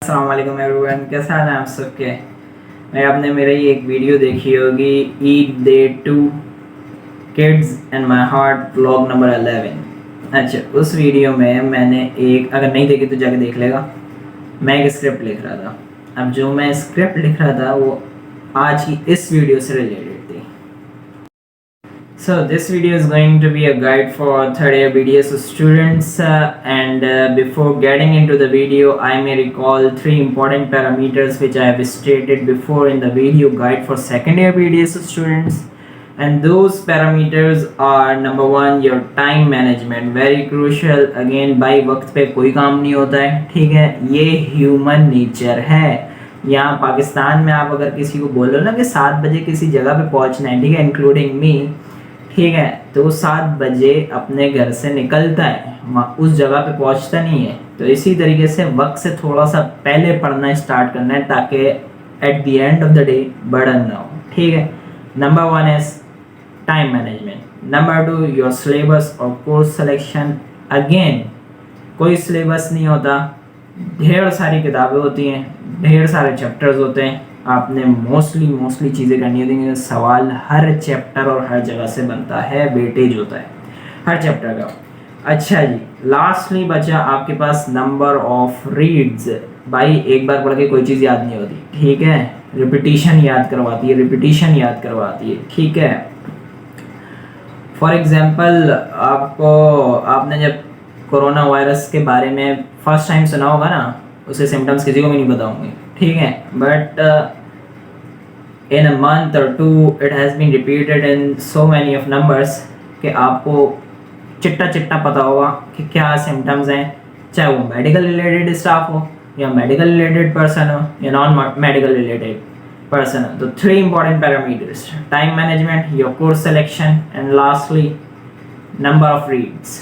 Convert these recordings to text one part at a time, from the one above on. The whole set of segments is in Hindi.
अस्सलाम वालेकुम एवरीवन, कैसा हाल है आप सबके। मैं आपने मेरी एक वीडियो देखी होगी Eid day 2 kids and my heart vlog number 11। अच्छा, उस वीडियो में मैंने एक, अगर नहीं देखी तो जाके देख लेगा, मैं एक स्क्रिप्ट लिख रहा था। अब जो मैं स्क्रिप्ट लिख रहा था वो आज की इस वीडियो से रिलेटेड थी। So this video is going to be a guide for third year BDS students and before getting into the video I may recall three important parameters which I have stated before in the video guide for second year BDS students, and those parameters are number one your time management, very crucial again। भाई वक्त पे कोई काम नहीं होता है, ठीक है, ये ह्यूमन नेचर है। यहाँ पाकिस्तान में आप अगर किसी को बोलो ना कि 7 बजे किसी जगह पे पहुँचना है, ठीक है, इंक्लूडिंग मी, ठीक है, तो 7 बजे अपने घर से निकलता है, उस जगह पे पहुंचता नहीं है। तो इसी तरीके से वक्त से थोड़ा सा पहले पढ़ना स्टार्ट करना है ताकि at the end of the day burden ना हो, ठीक है। Number 1 is time management. Number 2 your syllabus और कोर्स सिलेक्शन। अगेन कोई सिलेबस नहीं होता, ढेर सारी किताबें होती हैं, ढेर सारे चैप्टर्स होते हैं, आपने मोस्टली चीज़ें करनी होती हैं। सवाल हर चैप्टर और हर जगह से बनता है, वेटेज होता है हर चैप्टर का। अच्छा जी, लास्टली बचा आपके पास नंबर ऑफ रीड्स। भाई एक बार पढ़ के कोई चीज़ याद नहीं होती, ठीक है, रिपीटिशन याद करवाती है, ठीक है। फॉर एग्जाम्पल आपने जब कोरोना वायरस के बारे में फर्स्ट टाइम सुना होगा ना, उसके सिम्टम्स किसी को भी नहीं बताऊंगे, ठीक है, बट इन अ मंथ और 2 it has been repeated in so many of numbers कि आपको चिट्टा पता होगा कि क्या सिम्टम्स हैं, चाहे वो मेडिकल रिलेटेड स्टाफ हो या मेडिकल रिलेटेड पर्सन हो या नॉन मेडिकल रिलेटेड पर्सन हो। तो 3 important parameters, time management, your course selection and lastly number of reads.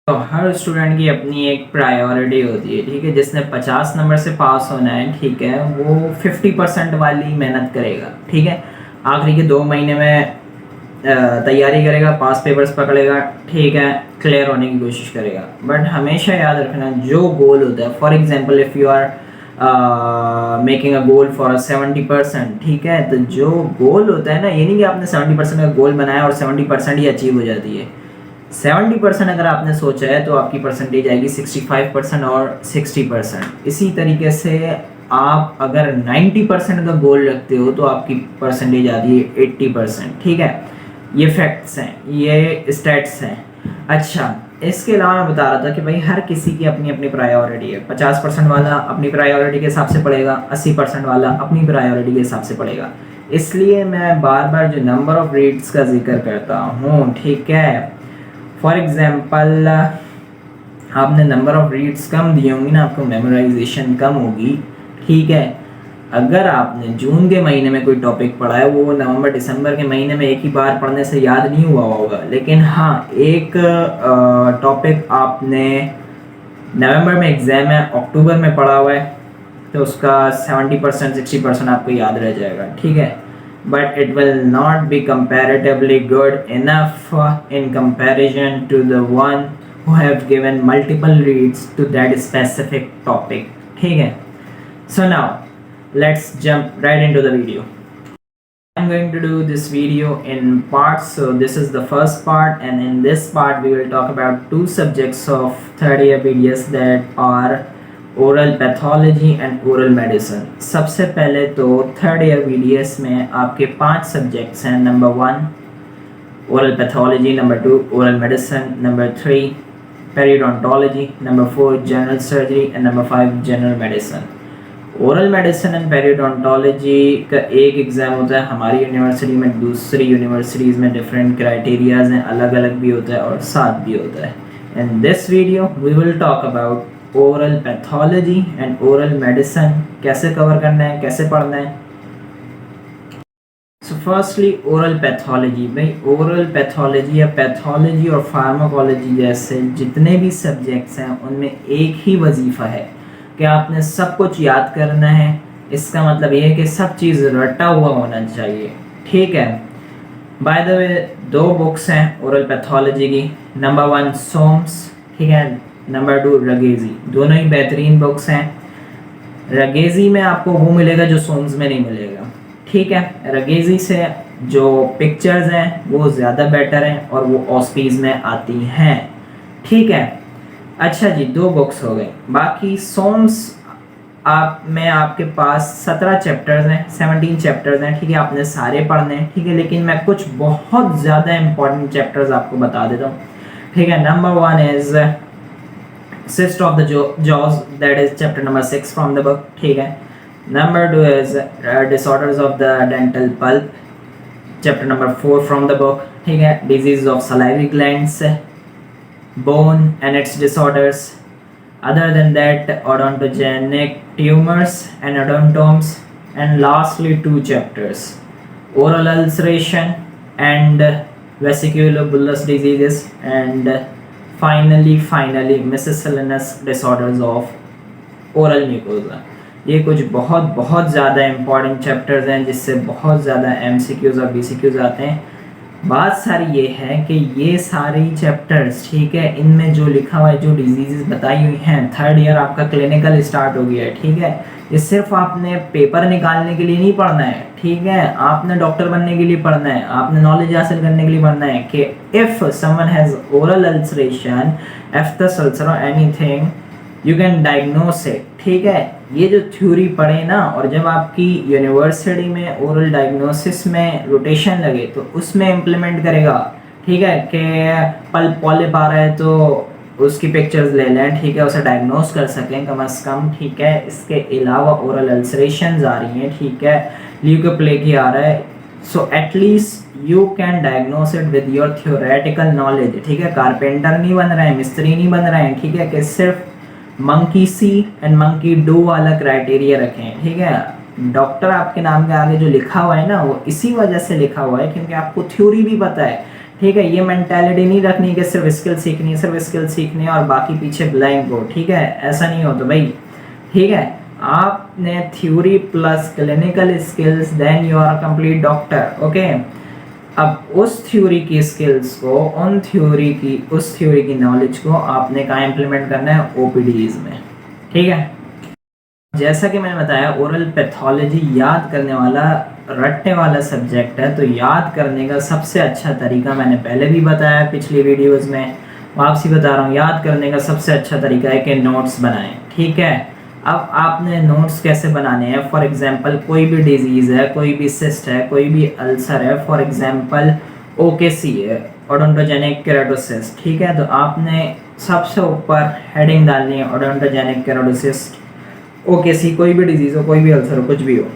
तो हर स्टूडेंट की अपनी एक प्रायोरिटी होती है, ठीक है। जिसने 50 नंबर से पास होना है, ठीक है, वो 50% वाली मेहनत करेगा, ठीक है, आखिरी के 2 महीने में तैयारी करेगा, पास पेपर्स पकड़ेगा, ठीक है, क्लियर होने की कोशिश करेगा। बट हमेशा याद रखना जो गोल होता है, for example if you are making a goal for 70%, ठीक है, तो जो गोल होता है ना, ये नहीं कि आपने 70% का गोल बनाया और 70% ही अचीव हो जाती है। 70% अगर आपने सोचा है तो आपकी परसेंटेज आएगी 65% और 60%। इसी तरीके से आप अगर 90% का गोल रखते हो तो आपकी परसेंटेज आती है 80%, ठीक है। ये फैक्ट्स हैं, ये स्टैट्स हैं। अच्छा, इसके अलावा मैं बता रहा था कि भाई हर किसी की अपनी अपनी प्रायोरिटी है। 50% वाला अपनी प्रायोरिटी के हिसाब से पढ़ेगा, 80% वाला अपनी प्रायोरिटी के हिसाब से पढ़ेगा। इसलिए मैं बार बार जो नंबर ऑफ रीड्स का जिक्र करता हूँ, ठीक है। फॉर एग्जाम्पल आपने नंबर ऑफ रीड्स कम दी होंगी ना, आपको मेमोराइजेशन कम होगी, ठीक है। अगर आपने जून के महीने में कोई टॉपिक पढ़ा है, वो नवंबर दिसंबर के महीने में एक ही बार पढ़ने से याद नहीं हुआ होगा, लेकिन हाँ, एक टॉपिक आपने नवंबर में एग्ज़ाम है, अक्टूबर में पढ़ा हुआ है, तो उसका 70% 60% आपको याद रह जाएगा, ठीक है। But it will not be comparatively good enough in comparison to the one who have given multiple reads to that specific topic, ठीक है। So now let's jump right into the video. I'm going to do this video in parts, so this is the first part, and in this part we will talk about 2 subjects of third year BDS that are oral pathology and oral medicine. सबसे पहले तो थर्ड ईयर BDS में आपके 5 सब्जेक्ट्स हैं। Number 1 oral pathology, number 2 oral medicine, number 3 periodontology, number 4 general surgery and number 5 general medicine. Oral medicine and periodontology का एक एग्ज़ाम होता है हमारी यूनिवर्सिटी में, दूसरी यूनिवर्सिटीज़ में डिफरेंट क्राइटेरियाज हैं, अलग अलग भी होता है और साथ भी होता है। In this video we will talk about oral pathology and oral medicine, कैसे कवर करना है, कैसे पढ़ना है। So firstly oral pathology. भाई ओरल पैथोलॉजी या पैथोलॉजी और फार्माकोलॉजी जैसे जितने भी सब्जेक्ट्स हैं उनमें एक ही वजीफ़ा है कि आपने सब कुछ याद करना है। इसका मतलब ये है कि सब चीज़ रटा हुआ होना चाहिए, ठीक है। बाय द वे 2 बुक्स हैं ओरल पैथोलॉजी की, नंबर 1 सोम्स, ठीक है, नंबर 2 रगेजी। दोनों ही बेहतरीन बुक्स हैं। रगेजी में आपको वो मिलेगा जो सोम्स में नहीं मिलेगा, ठीक है। रगेजी से जो पिक्चर्स हैं वो ज़्यादा बेटर हैं और वो ऑस्पीज में आती हैं, ठीक है। अच्छा जी, 2 बुक्स हो गई। बाकी सोम्स आप में आपके पास 17 चैप्टर्स हैं, 17 चैप्टर्स हैं, ठीक है। आपने सारे पढ़ने हैं, ठीक है, लेकिन मैं कुछ बहुत ज़्यादा इंपॉर्टेंट चैप्टर्स आपको बता देता हूँ, ठीक है। Number 1 is cyst of the jaws, that is chapter number 6 from the book, ठीक है। Number 2 is disorders of the dental pulp, chapter number 4 from the book, ठीक है। Diseases of salivary glands, bone and its disorders. Other than that, odontogenic tumors and odontomes, and lastly 2 chapters, oral ulceration and vesiculobullous diseases, and finally miscellaneous disorders of oral mucosa। ये कुछ बहुत ज़्यादा इंपॉर्टेंट चैप्टर्स हैं जिससे बहुत ज़्यादा MCQs और BCQs आते हैं। बात सारी ये है कि ये सारी चैप्टर्स, ठीक है, इनमें जो लिखा हुआ है, जो डिजीज़ बताई हुई हैं, 3rd ईयर आपका क्लिनिकल स्टार्ट हो गया है, ठीक है। ये सिर्फ आपने पेपर निकालने के लिए नहीं पढ़ना है, ठीक है। आपने डॉक्टर बनने के लिए पढ़ना है, आपने नॉलेज हासिल करने के लिए पढ़ना है कि if someone has oral ulceration, aphthous ulcer और anything, you can diagnose it, ठीक है। ये जो थ्योरी पढ़े ना, और जब आपकी यूनिवर्सिटी में ओरल डायग्नोसिस में रोटेशन लगे तो उसमें इम्प्लीमेंट करेगा, ठीक है, कि पल्प पॉलिप आ रहा है तो उसकी पिक्चर्स ले लें, ठीक है, उसे डायग्नोस कर सकें कम अज़ कम, ठीक है। इसके अलावा ओरल अल्सरेशंस आ रही हैं, ठीक है, ल्यूकोप्लेकिया आ रहा है, so at least you can diagnose it with your theoretical knowledge, ठीक है। कारपेंटर नहीं बन रहे हैं, मिस्त्री नहीं बन रहे हैं, ठीक है, कि सिर्फ monkey C and monkey do वाला क्राइटेरिया रखें, ठीक है। डॉक्टर आपके नाम के आगे जो लिखा हुआ है ना, वो इसी वजह से लिखा हुआ है क्योंकि आपको थ्योरी भी पता है, ठीक है। ये मेंटालिटी नहीं रखनी कि सिर्फ स्किल सीखनी है, सिर्फ स्किल सीखनी है और बाकी पीछे ब्लैंक हो, ठीक है, ऐसा नहीं हो तो भाई, ठीक है। आपने theory plus clinical skills, then you are complete doctor, okay. अब उस थ्योरी की स्किल्स को, उस थ्योरी की नॉलेज को आपने कहाँ इम्प्लीमेंट करना है, OPDs में, ठीक है। जैसा कि मैंने बताया, ओरल पैथोलॉजी याद करने वाला, रटने वाला सब्जेक्ट है, तो याद करने का सबसे अच्छा तरीका मैंने पहले भी बताया पिछली वीडियोस में, वापसी बता रहा हूँ, याद करने का सबसे अच्छा तरीका है कि नोट्स बनाएं, ठीक है। अब आपने नोट्स कैसे बनाने हैं, फॉर एग्जांपल कोई भी डिजीज़ है, कोई भी सिस्ट है, कोई भी अल्सर है, फॉर एग्जांपल OKC है, ओडोंटोजेनिक केराटोसिस्ट, ठीक है। तो आपने सबसे ऊपर हेडिंग डालनी है, ओडोंटोजेनिक केराटोसिस्ट, OKC, कोई भी डिजीज़ हो, कोई भी अल्सर हो, कुछ भी हो,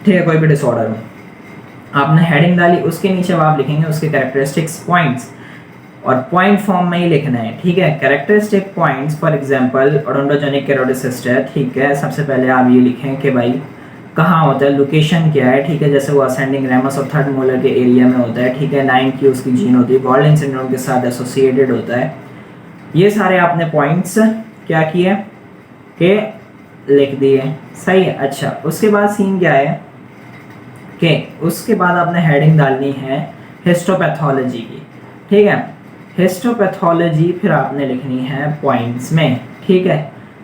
ठीक है, कोई भी डिसऑर्डर हो, आपने हेडिंग डाली, उसके नीचे आप लिखेंगे उसके कैरेक्टरिस्टिक्स पॉइंट्स, और पॉइंट फॉर्म में ही लिखना है, ठीक है। Characteristic points, for example odontogenic keratocyst है, ठीक है। सबसे पहले आप ये लिखें कि भाई कहाँ होता है, लोकेशन क्या है, ठीक है। जैसे वो असेंडिंग रेमस और 3rd मोलर के एरिया में होता है, ठीक है। 9 की उसकी जीन होती है, गॉल्डन सिंड्रोम के साथ एसोसिएटेड होता है। ये सारे आपने पॉइंट्स क्या किए कि लिख दिए, सही है। अच्छा, उसके बाद सीन क्या है कि उसके बाद आपने हेडिंग डालनी है हिस्टोपैथोलॉजी की, ठीक है। हिस्टोपैथोलॉजी फिर आपने लिखनी है पॉइंट्स में, ठीक है।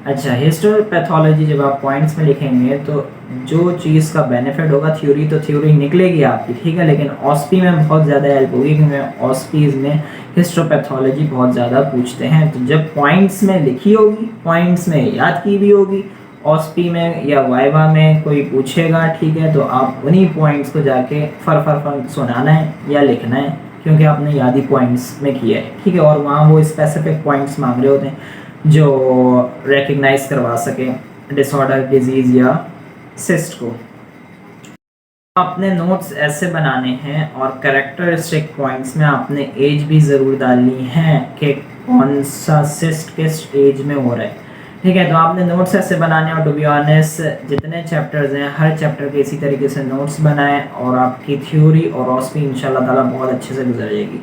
अच्छा, हिस्टोपैथोलॉजी जब आप पॉइंट्स में लिखेंगे तो जो चीज़ का बेनिफिट होगा, थ्योरी तो थ्योरी निकलेगी आपकी, ठीक है, लेकिन ऑस्पी में बहुत ज़्यादा हेल्प होगी क्योंकि ऑस्पीज़ में हिस्टोपैथोलॉजी बहुत ज़्यादा पूछते हैं। तो जब पॉइंट्स में लिखी होगी, पॉइंट्स में याद की भी होगी, ऑस्पी में या वाइवा में कोई पूछेगा, ठीक है, तो आप उन्हीं पॉइंट्स को जाके फर सुनाना है या लिखना है क्योंकि आपने याद ही पॉइंट्स में किया है, ठीक है। और वहाँ वो स्पेसिफिक पॉइंट्स मांग रहे होते हैं जो रिकग्नाइज करवा सके डिसऑर्डर, डिजीज़ या सिस्ट को। आपने नोट्स ऐसे बनाने हैं और कैरेक्टरिस्टिक पॉइंट्स में आपने एज भी ज़रूर डालनी है कि कौन सा सिस्ट किस एज में हो रहा है, ठीक है। तो आपने नोट्स ऐसे बनाने, और टू बी ऑनेस्ट जितने चैप्टर्स हैं हर चैप्टर के इसी तरीके से नोट्स बनाएं और आपकी थ्योरी और ऑस्पी इंशाल्लाह ताला बहुत अच्छे से गुजर जाएगी।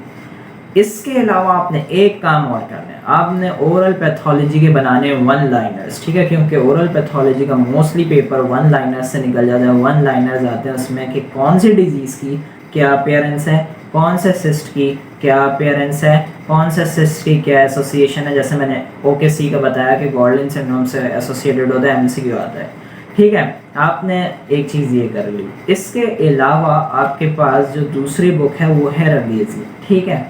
इसके अलावा आपने एक काम और करना है, आपने ओरल पैथोलॉजी के बनाने 1 लाइनर्स, ठीक है, क्योंकि ओरल पैथोलॉजी का मोस्टली पेपर 1 लाइनर्स से निकल जाता है। 1 लाइनर्स आते हैं उसमें कि कौन सी डिजीज़ की क्या अपीयरेंस है, कौन से सिस्ट की क्या अपीयरेंस है, कौन सा सिस्ट की क्या एसोसिएशन है, जैसे मैंने OKC का बताया कि गॉल्डन सिंड्रोम से एसोसिएटेड होता है, MCQ आता है। ठीक है, आपने एक चीज़ ये कर ली। इसके अलावा आपके पास जो दूसरी बुक है वो है रगेजी। ठीक है,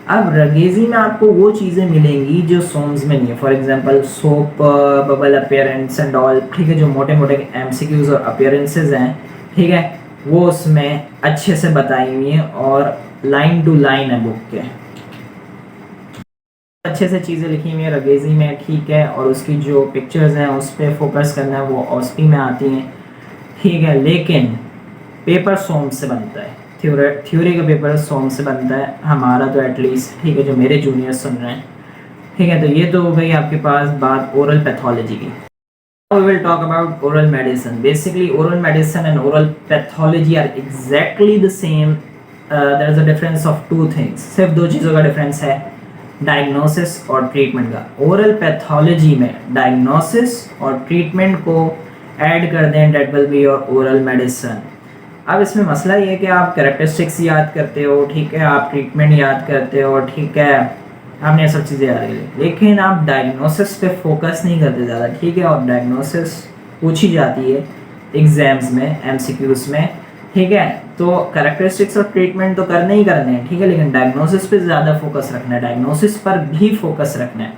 अब रगेजी में आपको वो चीज़ें मिलेंगी जो सोम्स में नहीं है। For example soap bubble appearance and all, ठीक है, जो मोटे मोटे MCQs और अपीयरेंसेस हैं, ठीक है, वो उसमें अच्छे से बताई हुई हैं और लाइन टू लाइन है बुक के, अच्छे से चीज़ें लिखी हुई हैं रगेजी में। ठीक है, और उसकी जो पिक्चर्स हैं उस पर फोकस करना है, वो OSPI में आती हैं। ठीक है, लेकिन पेपर सोम्स से बनता है, थ्योरी का पेपर सोम्स से बनता है हमारा तो एटलीस्ट। ठीक है, जो मेरे जूनियर्स सुन रहे हैं। ठीक है, तो ये तो हो गई आपके पास बात ओरल पैथोलॉजी की। We will talk about oral medicine. Basically, oral medicine and oral pathology are exactly the same. There is a difference of two things. सिर्फ दो चीज़ों का डिफरेंस है, डायग्नोसिस और ट्रीटमेंट का। ओरल पैथोलॉजी में डायग्नोसिस और ट्रीटमेंट को ऐड कर दें, that will be your oral medicine. अब इसमें मसला ये है कि आप कैरेक्टरिस्टिक्स याद करते हो, ठीक है, आप ट्रीटमेंट याद करते हो, ठीक है, आपने ये सब चीज़ें याद कर ली, लेकिन आप डायग्नोसिस पे फोकस नहीं करते ज़्यादा। ठीक है, और डायग्नोसिस पूछी जाती है एग्जाम्स में, MCQs में। ठीक है, तो कैरेक्टरिस्टिक्स और ट्रीटमेंट तो करने ही करने हैं, ठीक है, लेकिन डायग्नोसिस पे ज़्यादा फोकस रखना है, डायग्नोसिस पर भी फोकस रखना है।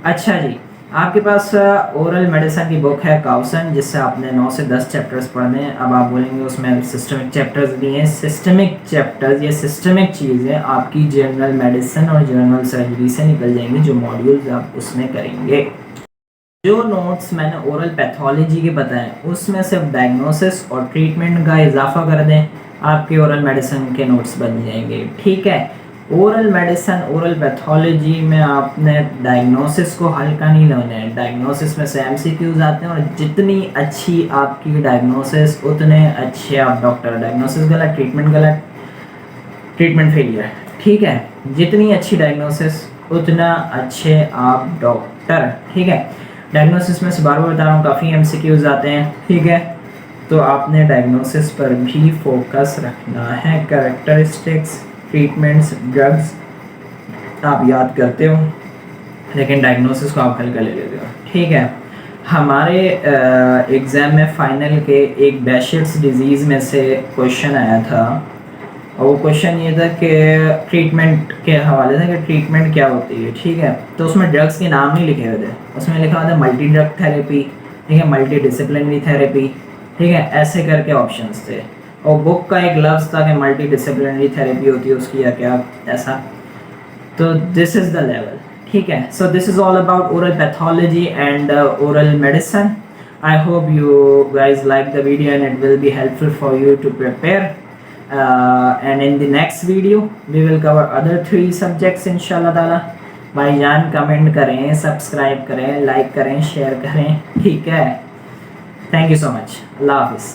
अच्छा जी, आपके पास ओरल मेडिसिन की बुक है काउसन, जिससे आपने 9 से 10 चैप्टर्स पढ़ने हैं। अब आप बोलेंगे उसमें सिस्टमिक चैप्टर्स भी हैं। सिस्टमिक चैप्टर्स, ये सिस्टमिक चीज़ें आपकी जनरल मेडिसिन और जनरल सर्जरी से निकल जाएंगी, जो मॉड्यूल्स आप उसमें करेंगे। जो नोट्स मैंने ओरल पैथोलॉजी के बताए उसमें सिर्फ डायग्नोसिस और ट्रीटमेंट का इजाफा कर दें, आपके ओरल मेडिसिन के नोट्स बन जाएंगे। ठीक है, ओरल मेडिसिन ओरल पैथोलॉजी में आपने डायग्नोसिस को हल्का नहीं लेना है। डायग्नोसिस में से MCQs आते हैं, और जितनी अच्छी आपकी डायग्नोसिस उतने अच्छे आप डॉक्टर। डायग्नोसिस गलत, ट्रीटमेंट गलत, ट्रीटमेंट फेलियर। ठीक है, जितनी अच्छी डायग्नोसिस उतना अच्छे आप डॉक्टर। ठीक है, डायग्नोसिस में से बार बार बता रहा हूँ काफ़ी MCQs आते हैं। ठीक है, तो आपने डायग्नोसिस पर भी फोकस रखना है। कैरेक्टरिस्टिक्स, ट्रीटमेंट्स, ड्रग्स आप याद करते हो, लेकिन डायग्नोसिस को आप हल्का ले लेते हो। ठीक है, हमारे एग्ज़ाम में फ़ाइनल के एक बैशेट्स डिजीज़ में से क्वेश्चन आया था, और वो क्वेश्चन ये था कि ट्रीटमेंट के हवाले से कि ट्रीटमेंट क्या होती है। ठीक है, तो उसमें ड्रग्स के नाम नहीं लिखे हुए थे, उसमें लिखा हुआ था मल्टी ड्रग थेरेपी, ठीक है, मल्टी डिसिप्लिनरी थेरेपी, ठीक है, ऐसे करके ऑप्शंस थे। और बुक का एक लफ्ज़ था कि मल्टी डिसिप्लिनरी थेरेपी होती है उसकी, या क्या ऐसा। तो दिस इज़ द लेवल। ठीक है, so this is all about oral pathology and oral medicine. I hope you guys like the video and it will be helpful for you to prepare. And in the next video we will cover other 3 subjects inshallah ताला. भाईजान कमेंट करें, सब्सक्राइब करें, लाइक करें, शेयर करें. ठीक है, थैंक यू सो मच. अल्लाह हाफिज़.